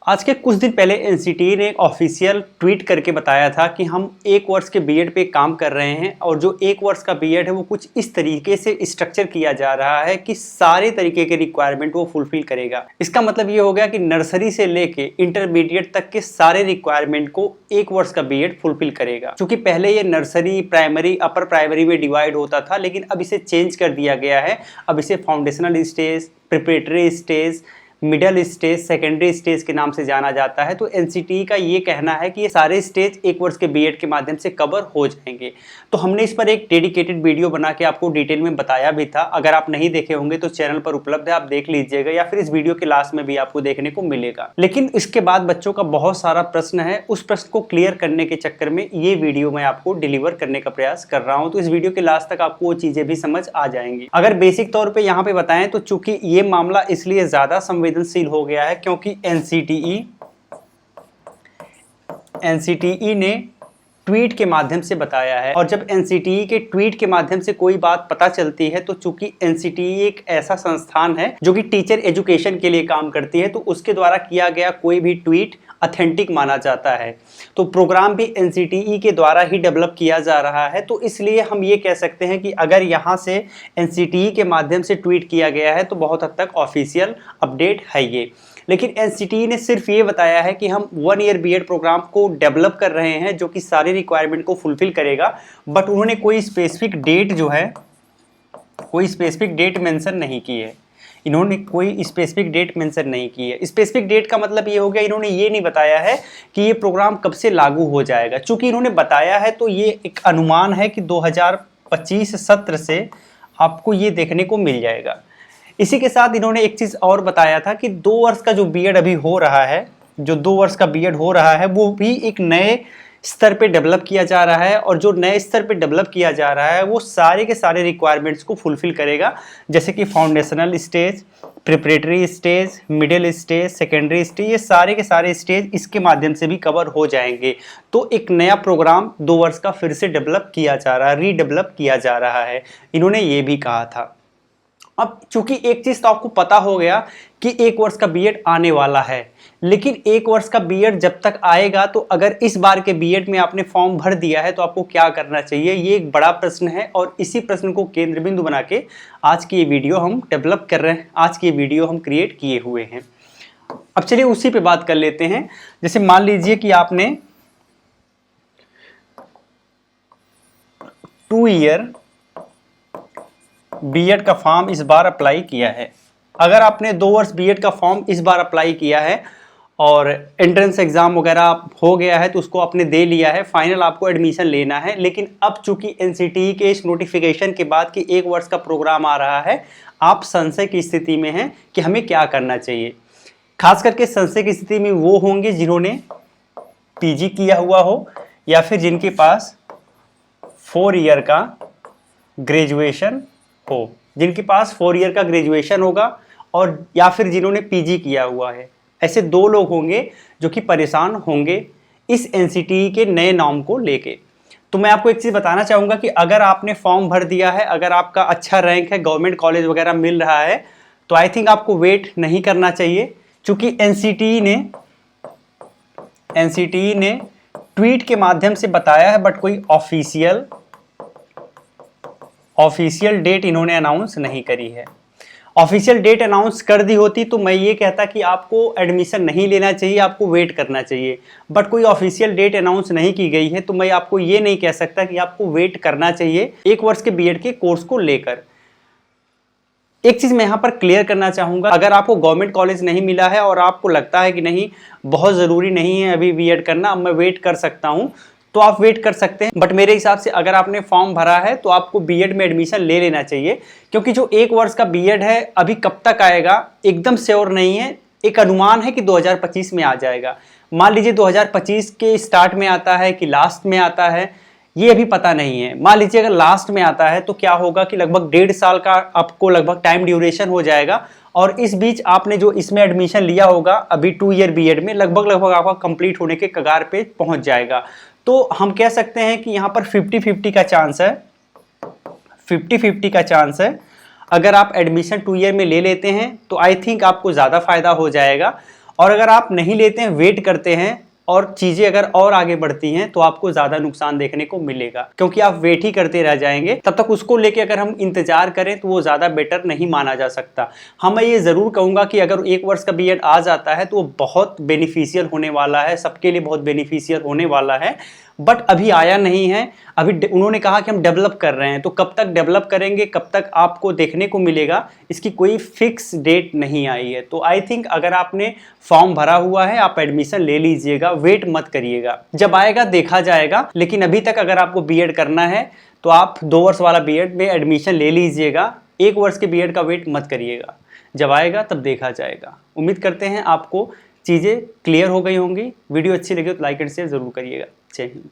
आज के कुछ दिन पहले एनसीटीई ने एक ऑफिशियल ट्वीट करके बताया था कि हम 1 वर्ष के बीएड पे काम कर रहे हैं और जो 1 वर्ष का बीएड है वो कुछ इस तरीके से स्ट्रक्चर किया जा रहा है कि सारे तरीके के रिक्वायरमेंट वो फुलफिल करेगा। इसका मतलब ये हो गया कि नर्सरी से लेके इंटरमीडिएट तक के सारे रिक्वायरमेंट को 1 वर्ष का बीएड फुलफिल करेगा। क्योंकि पहले ये नर्सरी, प्राइमरी, अपर प्राइमरी में डिवाइड होता था, लेकिन अब इसे चेंज कर दिया गया है। अब इसे foundational stage, preparatory stage, middle stage, secondary stage के नाम से जाना जाता है। तो एनसीटीई का ये कहना है कि ये सारे स्टेज 1 वर्ष के बीएड के माध्यम से कवर हो जाएंगे। तो हमने इस पर एक डेडिकेटेड वीडियो बना के आपको डिटेल में बताया भी था। अगर आप नहीं देखे होंगे तो चैनल पर उपलब्ध है, आप देख लीजिएगा, या फिर इस वीडियो के लास्ट में भी आपको देखने को मिलेगा। लेकिन इसके बाद बच्चों का बहुत सारा प्रश्न है, उस प्रश्न को क्लियर करने के चक्कर में ये वीडियो मैं आपको डिलीवर करने का प्रयास कर रहा हूँ। तो इस वीडियो के लास्ट तक आपको वो चीजें भी समझ आ जाएंगी। अगर बेसिक तौर पर यहाँ पे बताएं तो चूंकि ये मामला इसलिए ज्यादा संवेदनशील हो गया है क्योंकि एनसीटीई ने ट्वीट के माध्यम से बताया है। और जब एनसीटीई के ट्वीट के माध्यम से कोई बात पता चलती है तो चूंकि एनसीटीई एक ऐसा संस्थान है जो कि टीचर एजुकेशन के लिए काम करती है, तो उसके द्वारा किया गया कोई भी ट्वीट ऑथेंटिक माना जाता है। तो प्रोग्राम भी एनसीटीई के द्वारा ही डेवलप किया जा रहा है। तो इसलिए हम ये कह सकते हैं कि अगर यहाँ से एनसीटीई के माध्यम से ट्वीट किया गया है तो बहुत हद तक ऑफिशियल अपडेट है ये। लेकिन एनसीटीई ने सिर्फ ये बताया है कि हम 1 ईयर बीएड प्रोग्राम को डेवलप कर रहे हैं जो कि सारे रिक्वायरमेंट को फुलफिल करेगा। बट उन्होंने कोई स्पेसिफिक डेट जो है, कोई स्पेसिफिक डेट मेंशन नहीं की है। इन्होंने कोई स्पेसिफिक डेट मेंशन नहीं की है। स्पेसिफिक डेट का मतलब ये हो गया, इन्होंने ये नहीं बताया है कि ये प्रोग्राम कब से लागू हो जाएगा। चूंकि इन्होंने बताया है तो ये एक अनुमान है कि 2025 सत्र से आपको ये देखने को मिल जाएगा। इसी के साथ इन्होंने एक चीज़ और बताया था कि 2 वर्ष का जो बीएड अभी हो रहा है, जो 2 वर्ष का बीएड हो रहा है, वो भी एक नए स्तर पे डेवलप किया जा रहा है। और जो नए स्तर पे डेवलप किया जा रहा है वो सारे के सारे रिक्वायरमेंट्स को फुलफिल करेगा, जैसे कि foundational stage, preparatory stage, middle stage, secondary stage, ये सारे के सारे स्टेज इसके माध्यम से भी कवर हो जाएंगे। तो एक नया प्रोग्राम 2 वर्ष का फिर से डेवलप किया जा रहा है, रीडेवलप किया जा रहा है, इन्होंने ये भी कहा था। अब चूंकि एक चीज तो आपको पता हो गया कि 1 वर्ष का बीएड आने वाला है, लेकिन 1 वर्ष का बीएड जब तक आएगा तो अगर इस बार के बीएड में आपने फॉर्म भर दिया है तो आपको क्या करना चाहिए, ये एक बड़ा प्रश्न है। और इसी प्रश्न को केंद्र बिंदु बना के आज की ये वीडियो हम डेवलप कर रहे हैं, आज की ये वीडियो हम क्रिएट किए हुए हैं। अब चलिए उसी पे बात कर लेते हैं। जैसे मान लीजिए कि आपने 2 ईयर बीएड का फॉर्म इस बार अप्लाई किया है। अगर आपने 2 वर्ष बीएड का फॉर्म इस बार अप्लाई किया है और एंट्रेंस एग्जाम वगैरह हो गया है तो उसको आपने दे लिया है, फाइनल आपको एडमिशन लेना है। लेकिन अब चूंकि एनसीटीई के इस नोटिफिकेशन के बाद कि 1 वर्ष का प्रोग्राम आ रहा है, आप संशय की स्थिति में हैं कि हमें क्या करना चाहिए। खास करके संशय की स्थिति में वो होंगे जिन्होंने पीजी किया हुआ हो या फिर जिनके पास 4 ईयर का ग्रेजुएशन हो, जिनके पास 4 ईयर का ग्रेजुएशन होगा, और या फिर जिन्होंने पीजी किया हुआ है। ऐसे 2 लोग होंगे जो कि परेशान होंगे इस एनसीटीई के नए नॉर्म को लेके। तो मैं आपको एक चीज़ बताना चाहूँगा कि अगर आपने फॉर्म भर दिया है, अगर आपका अच्छा रैंक है, गवर्नमेंट कॉलेज वगैरह मिल रहा है, तो आई थिंक आपको वेट नहीं करना चाहिए। चूँकि एनसीटीई ने ट्वीट के माध्यम से बताया है, बट कोई ऑफिशियल डेट इन्होंने अनाउंस नहीं करी है। ऑफिशियल डेट अनाउंस कर दी होती तो मैं ये कहता कि आपको एडमिशन नहीं लेना चाहिए, आपको वेट करना चाहिए। बट कोई ऑफिशियल डेट अनाउंस नहीं की गई है तो मैं आपको ये नहीं कह सकता कि आपको वेट करना चाहिए 1 वर्ष के बीएड के कोर्स को लेकर। एक चीज़ मैं यहाँ पर क्लियर करना चाहूँगा, अगर आपको गवर्नमेंट कॉलेज नहीं मिला है और आपको लगता है कि नहीं बहुत ज़रूरी नहीं है अभी बीएड करना, अब मैं वेट कर सकता हूँ, तो आप वेट कर सकते हैं। बट मेरे हिसाब से अगर आपने फॉर्म भरा है तो आपको बीएड में एडमिशन ले लेना चाहिए। क्योंकि जो 1 वर्ष का बीएड है अभी कब तक आएगा एकदम श्योर नहीं है। एक अनुमान है कि 2025 में आ जाएगा। मान लीजिए 2025 के स्टार्ट में आता है कि लास्ट में आता है, ये अभी पता नहीं है। मान लीजिए अगर लास्ट में आता है तो क्या होगा कि लगभग 1.5 साल का आपको लगभग टाइम ड्यूरेशन हो जाएगा। और इस बीच आपने जो इसमें एडमिशन लिया होगा अभी 2 ईयर बीएड में, लगभग आपका कंप्लीट होने के कगार पे पहुंच जाएगा। तो हम कह सकते हैं कि यहाँ पर 50-50 का चांस है, 50-50 का चांस है। अगर आप एडमिशन 2 ईयर में ले लेते हैं तो आई थिंक आपको ज़्यादा फायदा हो जाएगा। और अगर आप नहीं लेते हैं, वेट करते हैं और चीजें अगर और आगे बढ़ती हैं तो आपको ज्यादा नुकसान देखने को मिलेगा, क्योंकि आप वेट ही करते रह जाएंगे। तब तक उसको लेके अगर हम इंतजार करें तो वो ज्यादा बेटर नहीं माना जा सकता। हाँ, मैं ये जरूर कहूंगा कि अगर 1 वर्ष का बीएड आ जाता है तो वो बहुत बेनिफिशियल होने वाला है, सबके लिए बहुत बेनिफिशियल होने वाला है। बट अभी आया नहीं है। अभी उन्होंने कहा कि हम डेवलप कर रहे हैं, तो कब तक डेवलप करेंगे, कब तक आपको देखने को मिलेगा, इसकी कोई फिक्स डेट नहीं आई है। तो आई थिंक अगर आपने फॉर्म भरा हुआ है, आप एडमिशन ले लीजिएगा, वेट मत करिएगा, जब आएगा देखा जाएगा। लेकिन अभी तक अगर आपको बीएड करना है तो आप 2 वर्ष वाला बीएड में एडमिशन ले लीजिएगा, 1 वर्ष के बीएड का वेट मत करिएगा, जब आएगा तब देखा जाएगा। उम्मीद करते हैं आपको चीज़ें क्लियर हो गई होंगी। वीडियो अच्छी लगी तो लाइक एंड शेयर जरूर करिएगा। जय हिंद।